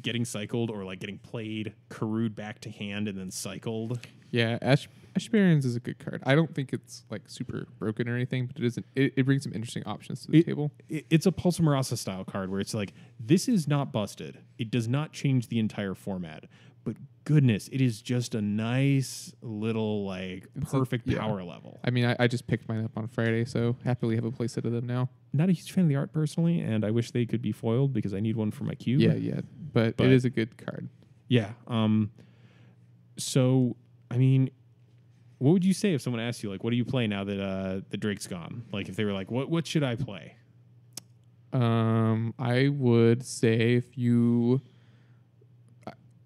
getting cycled or like getting played, Karud back to hand, and then cycled. Yeah, Ash Barrens is a good card. I don't think it's like super broken or anything, but it brings some interesting options to the table. It's a Pulse of Marasa style card where it's like, this is not busted. It does not change the entire format, but goodness, it is just a nice little like perfect power level. I mean, I just picked mine up on Friday, so happily have a playset of them now. Not a huge fan of the art personally, and I wish they could be foiled because I need one for my cube. Yeah, but it is a good card. Yeah. So, I mean, what would you say if someone asked you, like, what do you play now that the Drake's gone? Like, if they were like, what should I play? I would say if you...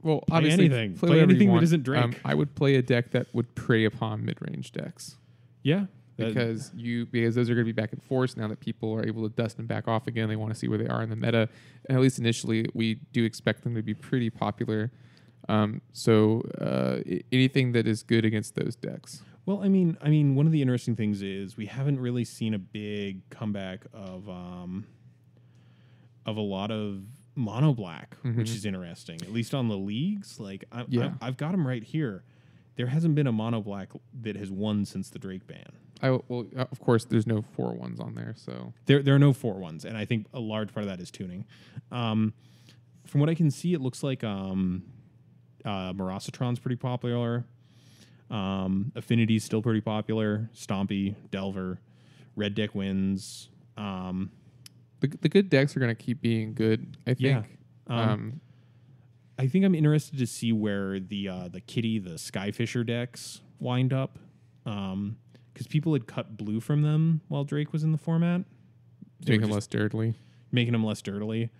Well, play obviously, anything. Play anything that isn't Drake. I would play a deck that would prey upon mid-range decks. Yeah. Because those are going to be back and forth now that people are able to dust them back off again. They want to see where they are in the meta, and at least initially, we do expect them to be pretty popular. So anything that is good against those decks. Well, I mean, one of the interesting things is we haven't really seen a big comeback of a lot of mono black, which is interesting. At least on the leagues, like I've got them right here. There hasn't been a mono black that has won since the Drake ban. Of course, there's no 4/1s on there, so there are no 4/1s, and I think a large part of that is tuning. From what I can see, it looks like Marasatron's pretty popular. Affinity's still pretty popular. Stompy, Delver, Red Deck wins. The good decks are going to keep being good, I think. Yeah. I think I'm interested to see where the Kitty, the Skyfisher decks wind up. Because people had cut blue from them while Drake was in the format. Making them less dirtily. Making them less dirtily.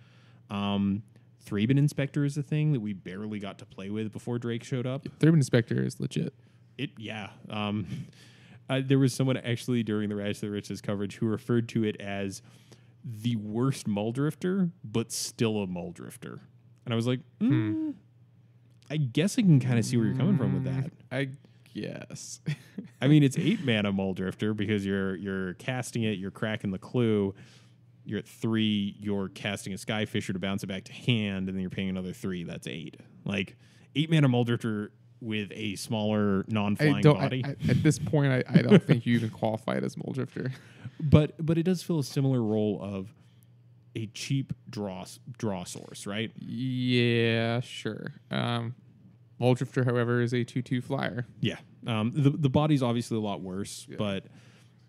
Thraben Inspector is a thing that we barely got to play with before Drake showed up. Thraben Inspector is legit. There was someone actually during the Rise to the Riches coverage who referred to it as the worst Muldrifter, but still a Muldrifter. And I was like, I guess I can kind of see where you're coming from with that. I guess. I mean, it's 8 mana Muldrifter because you're casting it, you're cracking the clue. You're at 3, you're casting a Skyfisher to bounce it back to hand, and then you're paying another 3. That's 8. Like, 8 mana Muldrifter with a smaller non-flying body. At this point, I don't think you even qualify it as Muldrifter. But it does fill a similar role of a cheap draw source, right? Yeah, sure. Muldrifter, however, is a 2/2 flyer. Yeah. The body's obviously a lot worse, but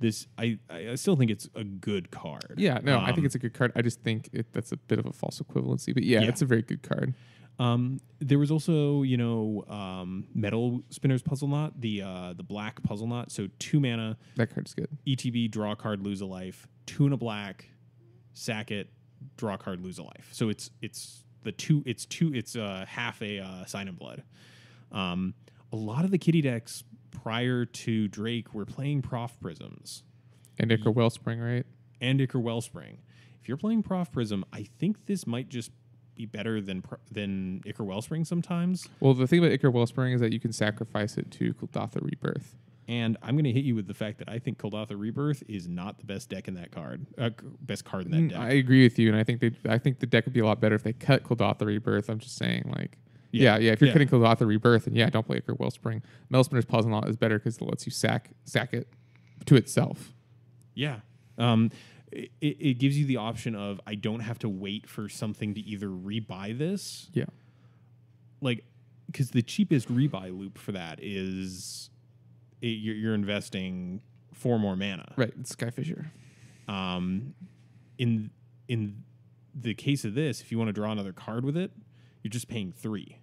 this I still think it's a good card. Yeah, no, I think it's a good card. I just think that's a bit of a false equivalency. But yeah, it's a very good card. There was also, Metal Spinner's Puzzle Knot, the black Puzzle Knot. So 2 mana. That card's good. ETB, draw a card, lose a life. 2 and a black, sack it, draw a card, lose a life. So it's half a Sign in Blood. A lot of the kitty decks prior to Drake were playing Prof Prisms. And Ichor Wellspring, right? And Ichor Wellspring. If you're playing Prof Prism, I think this might just be better than Ichor Wellspring sometimes. Well, the thing about Ichor Wellspring is that you can sacrifice it to Kuldotha Rebirth. And I'm going to hit you with the fact that I think Kuldotha Rebirth is not the best deck in that card. Best card in that deck. I agree with you, and I think the deck would be a lot better if they cut Kuldotha Rebirth. I'm just saying, like, if you're cutting Kuldotha Rebirth, then don't play Ichor Wellspring. Metal Spinner's Puzzle Knot is better because it lets you sack it to itself. Yeah. It gives you the option of, I don't have to wait for something to either rebuy this. Yeah. Like, because the cheapest rebuy loop for that is you're investing 4 more mana. Right. It's Skyfisher. In the case of this, if you want to draw another card with it, you're just paying 3.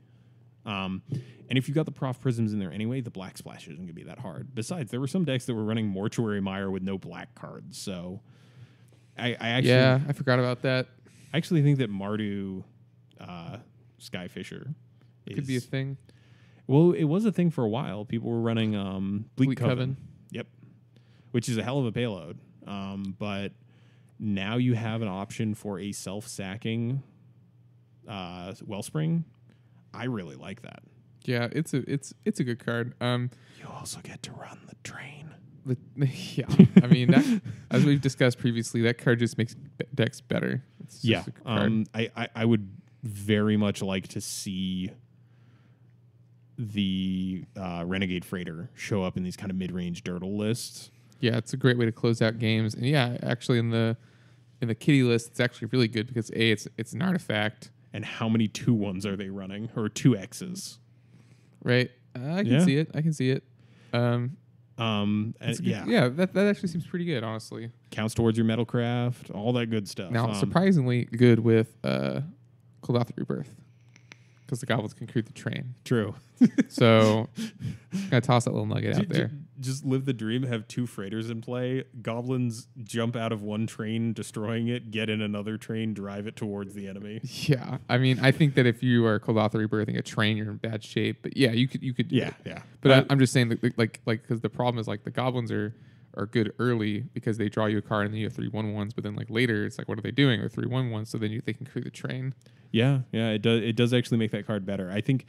And if you got the Prof Prisms in there anyway, the black splash isn't going to be that hard. Besides, there were some decks that were running Mortuary Mire with no black cards, so I forgot about that. I actually think that Mardu Skyfisher could be a thing. Well, it was a thing for a while. People were running Bleak Coven. Yep. Which is a hell of a payload. But now you have an option for a self-sacking Wellspring. I really like that. Yeah, it's a good card. You also get to run the train. Yeah, I mean, as we've discussed previously, that card just makes decks better. It's just a card. I would very much like to see the Renegade Freighter show up in these kind of mid-range Dirtle lists. Yeah, it's a great way to close out games. And yeah, actually in the kitty list, it's actually really good because it's an artifact. And how many 2-1s are they running, or 2Xs? Right, I can see it. That actually seems pretty good, honestly. Counts towards your Metalcraft, all that good stuff. Now, surprisingly good with Clodoth Rebirth, because the goblins can create the train. True. So, gotta toss that little nugget out there. Just live the dream. Have 2 freighters in play. Goblins jump out of one train, destroying it. Get in another train, drive it towards the enemy. Yeah, I mean, I think that if you are Clodoth Rebirthing a train, you're in bad shape. But yeah, you could do it. Yeah. But I'm just saying that, like, because the problem is like the goblins are good early because they draw you a card and then you have 3/1/1s. But then like later, it's like, what are they doing? Or 3/1/1s. So then they can create the train. Yeah, it does actually make that card better. I think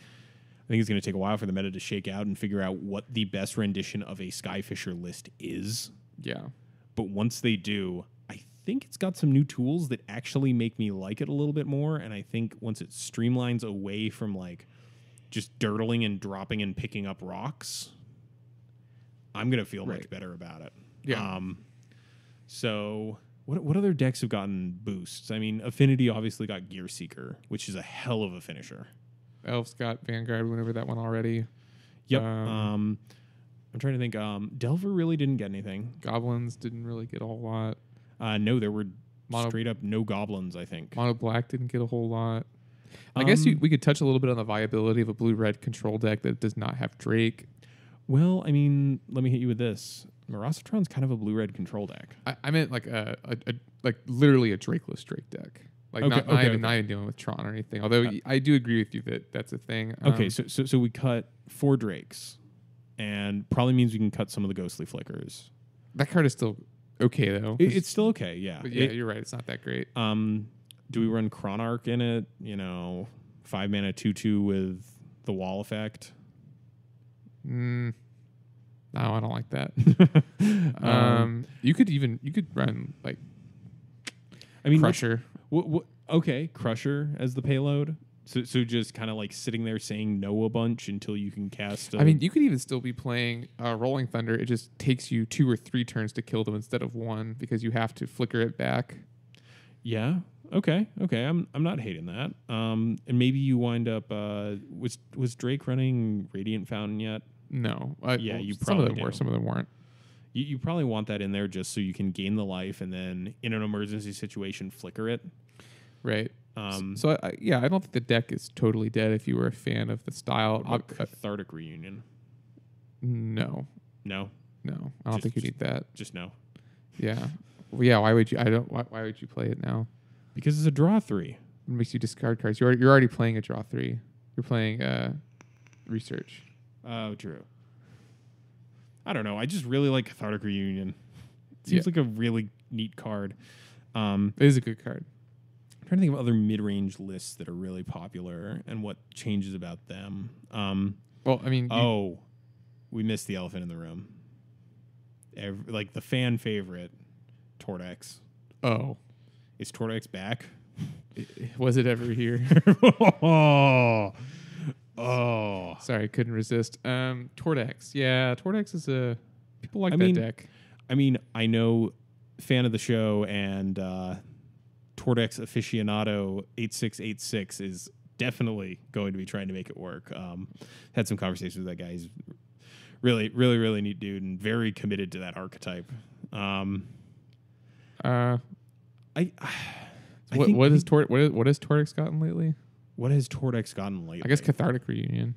it's going to take a while for the meta to shake out and figure out what the best rendition of a Skyfisher list is. Yeah. But once they do, I think it's got some new tools that actually make me like it a little bit more. And I think once it streamlines away from like just dirtling and dropping and picking up rocks, I'm going to feel much better about it. Yeah. So what other decks have gotten boosts? I mean, Affinity obviously got Gear Seeker, which is a hell of a finisher. Elves got Vanguard whenever that one already. Yep. I'm trying to think. Delver really didn't get anything. Goblins didn't really get a whole lot. No, there were straight up no goblins, I think. Mono Black didn't get a whole lot. I guess we could touch a little bit on the viability of a blue-red control deck that does not have Drake. Well, I mean, let me hit you with this. Marasatron's kind of a blue-red control deck. I meant like like literally a Drakeless Drake deck. Like not even dealing with Tron or anything. Although I do agree with you that that's a thing. Okay, so we cut 4 Drakes, and probably means we can cut some of the Ghostly Flickers. That card is still okay though. It's still okay, yeah. But yeah, you're right. It's not that great. Do we run Chronarch in it? 5 mana 2/2 with the wall effect. No, I don't like that. You could run like. I mean, Crusher. Okay, Crusher as the payload. So just kind of like sitting there saying no a bunch until you can cast. I mean, you could even still be playing Rolling Thunder. It just takes you 2 or 3 turns to kill them instead of 1 because you have to flicker it back. Yeah. Okay. I'm not hating that. And maybe you wind up. Was Drake running Radiant Fountain yet? No. You probably some of them were. Some of them weren't. You probably want that in there just so you can gain the life and then in an emergency situation flicker it. Right. I don't think the deck is totally dead if you were a fan of the style. Cathartic Reunion. No. I don't think you need that. Just no. Yeah. Well, yeah. Why would you? Why would you play it now? Because it's a draw 3. It makes you discard cards. You're already playing a draw 3. You're playing research. Oh, true. I don't know. I just really like Cathartic Reunion. Seems like a really neat card. It is a good card. I'm trying to think of other mid-range lists that are really popular and what changes about them. We missed the elephant in the room. Like the fan favorite, Tortex. Oh. Is Tortex back? Was it ever here? Oh. Sorry, couldn't resist. Tortex. Yeah, Tortex is people like that deck. I mean, I know fan of the show and Tortex aficionado 8686 is definitely going to be trying to make it work. Had some conversations with that guy. He's really, really, really neat dude and very committed to that archetype. What has Tortex gotten lately? What has Tortex gotten lately? I guess Cathartic Reunion.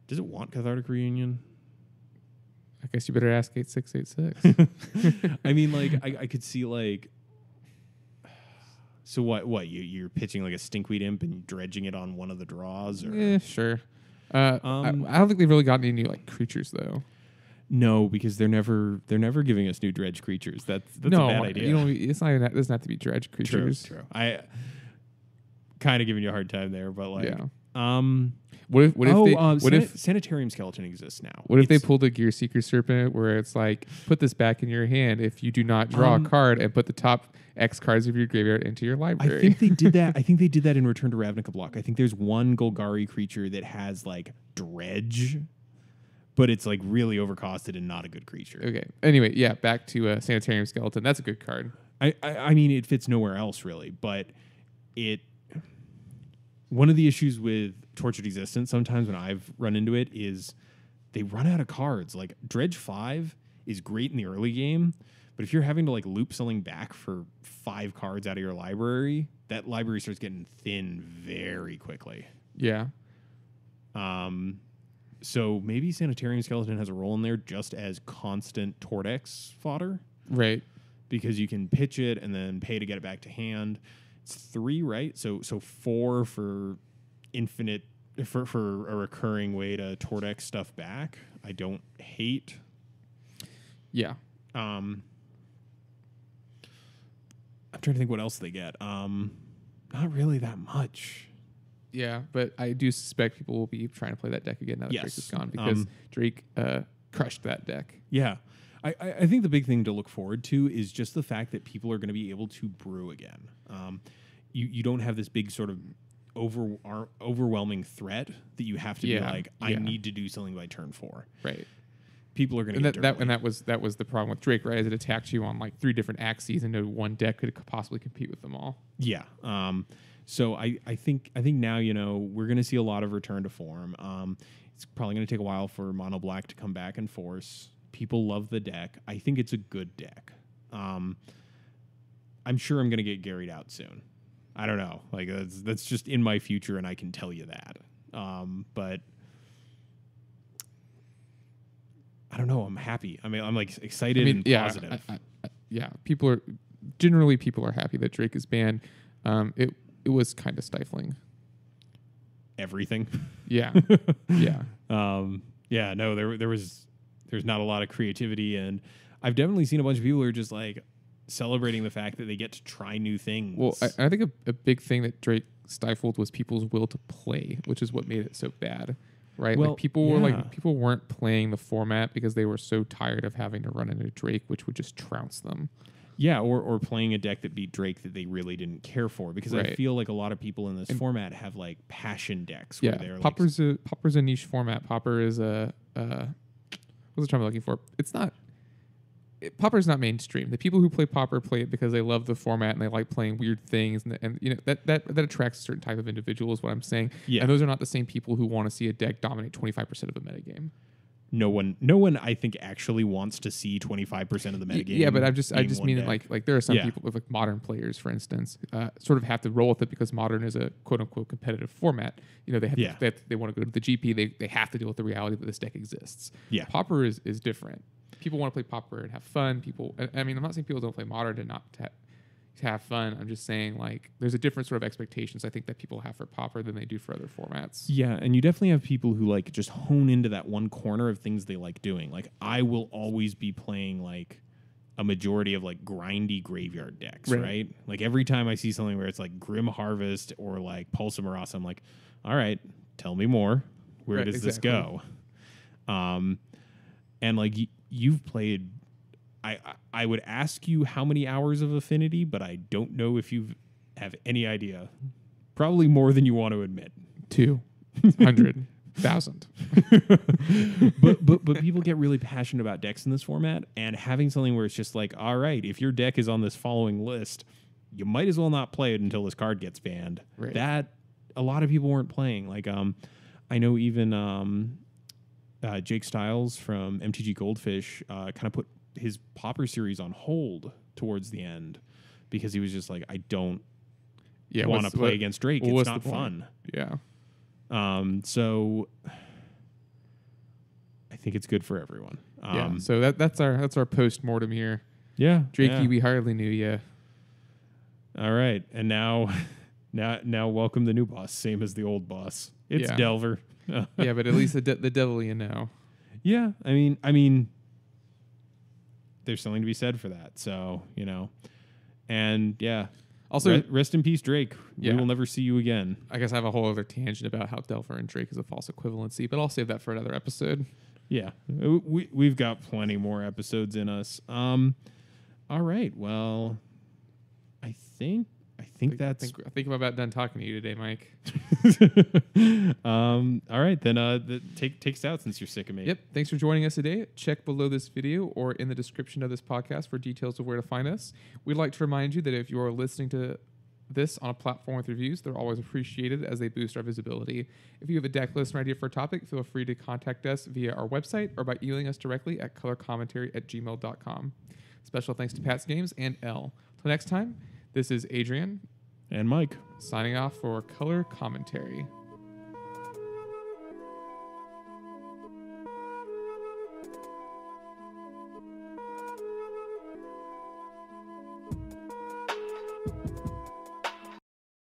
Does it want Cathartic Reunion? I guess you better ask 8686. I mean, like, I could see, like... So what? You're pitching, like, a Stinkweed Imp and dredging it on one of the draws? Or? Yeah, sure. I don't think they've really gotten any, like, creatures, though. No, because they're never giving us new dredge creatures. That's a bad idea. It doesn't have to be dredge creatures. True. I kind of giving you a hard time there, but like, What if Sanitarium Skeleton exists now? What if they pulled a Gear Seeker Serpent where it's like, put this back in your hand if you do not draw a card, and put the top X cards of your graveyard into your library? I think they did that. I think they did that in Return to Ravnica block. I think there's one Golgari creature that has like Dredge, but it's like really overcosted and not a good creature. Okay. Anyway, yeah, back to Sanitarium Skeleton. That's a good card. I mean, it fits nowhere else really, but one of the issues with Tortured Existence sometimes when I've run into it is they run out of cards. Like Dredge 5 is great in the early game, but if you're having to like loop something back for 5 cards out of your library, that library starts getting thin very quickly. Yeah. So maybe Sanitarium Skeleton has a role in there just as constant Tortex fodder. Right. Because you can pitch it and then pay to get it back to hand. It's 3, right? So 4 for infinite for a recurring way to Tortex stuff back. I don't hate. Yeah. I'm trying to think what else they get. Not really that much. Yeah, but I do suspect people will be trying to play that deck again now that Drake is gone, because Drake crushed that deck. Yeah. I think the big thing to look forward to is just the fact that people are going to be able to brew again. You don't have this big sort of overwhelming threat that you have to be like, I need to do something by turn 4. Right. People are going to that was the problem with Drake, right? Is it attacks you on like 3 different axes, and no one deck could possibly compete with them all. Yeah. So I think now, we're going to see a lot of return to form. It's probably going to take a while for Mono Black to come back in force. People love the deck. I think it's a good deck. I'm sure I'm going to get Garried out soon. I don't know. Like that's just in my future, and I can tell you that. But I don't know. I'm happy. I mean, I'm like excited and positive. People are happy that Drake is banned. It was kind of stifling. Everything. Yeah. Yeah. There's not a lot of creativity, and I've definitely seen a bunch of people who are just like celebrating the fact that they get to try new things. Well, I think a big thing that Drake stifled was people's will to play, which is what made it so bad, right? Well, like people weren't playing the format because they were so tired of having to run into Drake, which would just trounce them. Yeah, or playing a deck that beat Drake that they really didn't care for, because Right. I feel like a lot of people in this format have like passion decks. Yeah, where they're Pauper's a niche format. Pauper is what's the term I'm looking for? Pauper's not mainstream. The people who play Pauper play it because they love the format and they like playing weird things, and that attracts a certain type of individual is what I'm saying. Yeah. And those are not the same people who want to see a deck dominate 25% of a metagame. No one I think actually wants to see 25% of the metagame. Yeah, but I just mean deck. like there are some people with like modern players, for instance, sort of have to roll with it because modern is a quote unquote competitive format. They want to go to the GP. They have to deal with the reality that this deck exists. Yeah, Pauper is different. People want to play Pauper and have fun. I'm not saying people don't play Modern to not to have fun. I'm just saying like there's a different sort of expectations I think that people have for Pauper than they do for other formats. Yeah, and you definitely have people who like just hone into that one corner of things they like doing. Like I will always be playing like a majority of like grindy graveyard decks, right? Like every time I see something where it's like Grim Harvest or like Pulse of Marasa, I'm like, all right, tell me more. Where does this go? And like you've played, I would ask you how many hours of Affinity, but I don't know if you have any idea. Probably more than you want to admit. 200,000. but people get really passionate about decks in this format, and having something where it's just like, all right, if your deck is on this following list, you might as well not play it until this card gets banned. Right. That a lot of people weren't playing. Like I know even Jake Stiles from MTG Goldfish kind of put his Pauper series on hold towards the end because he was just like, I don't want to play against Drake. It's not fun. Yeah. So I think it's good for everyone. So that's our post-mortem here. Yeah. Drakey, we hardly knew you. All right. And now welcome the new boss, same as the old boss. It's Delver. Yeah, but at least the devil you know. Yeah, I mean, there's something to be said for that. So and yeah, Also, rest in peace, Drake. Yeah. We will never see you again. I guess I have a whole other tangent about how Delver and Drake is a false equivalency, but I'll save that for another episode. Yeah, we've got plenty more episodes in us. All right. Well, I think that's. I think I'm about done talking to you today, Mike. All right, then. Take us out since you're sick of me. Yep. Thanks for joining us today. Check below this video or in the description of this podcast for details of where to find us. We'd like to remind you that if you are listening to this on a platform with reviews, they're always appreciated as they boost our visibility. If you have a deck list or idea for a topic, feel free to contact us via our website or by emailing us directly at colorcommentary@gmail.com. Special thanks to Pat's Games and L. Till next time, this is Adrian and Mike signing off for Color Commentary.